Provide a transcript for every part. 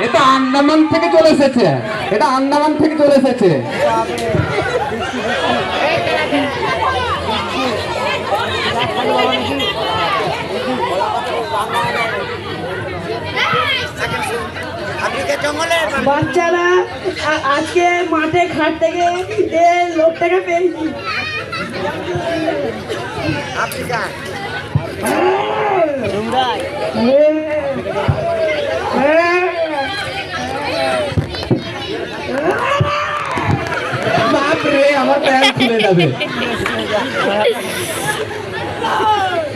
এটা আন্দামান থেকে চলে এসেছে, এটা আন্দামান থেকে চলে এসেছে। বাচ্চারা আজকে মাঠে ঘাট থেকে লোকটাকে পেয়েছি। বাপরে আমার প্যান্ট খুলে যাবে।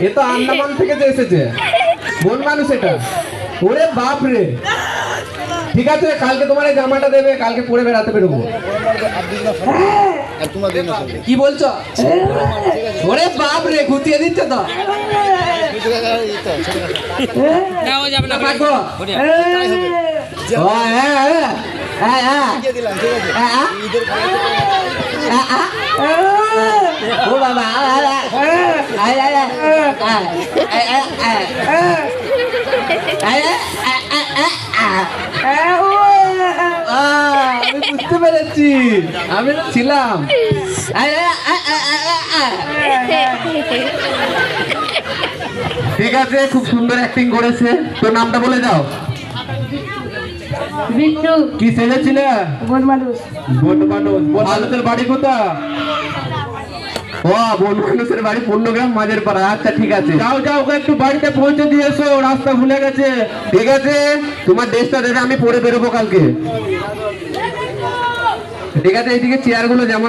এ তো আন্দামান থেকে যে এসেছে, কোন মানুষ এটা? ওরে বাপরে, ঠিক আছে কালকে তোমার এই জামাটা দেবে, কালকে পরে বেড়াতে বেরোবো। কি বলছো? ওরে বাপরে, ঘুতিয়ে দিচ্ছে তো। ও বাবা, আমি বুঝতে পেরেছি, আমি তো ছিলাম। ঠিক আছে, খুব সুন্দর অ্যাক্টিং করেছে। তোর নামটা বলে দাও। কি সেজেছিলে? বন মানুষ। বন মানুষের বাড়ি কোথায়? ও, বন মানুষের বাড়ি পূর্ণগ্রাম মাঝের পাড়া। আচ্ছা ঠিক আছে, যাও যাও, ওকে একটু বাড়িতে পৌঁছে দিয়ে এসো, রাস্তা ভুলে গেছে। ঠিক আছে, তোমার ড্রেসটা দেবে, আমি পরে বেরোবো কালকে। ঠিক আছে, এইদিকে চেয়ারগুলো যেমন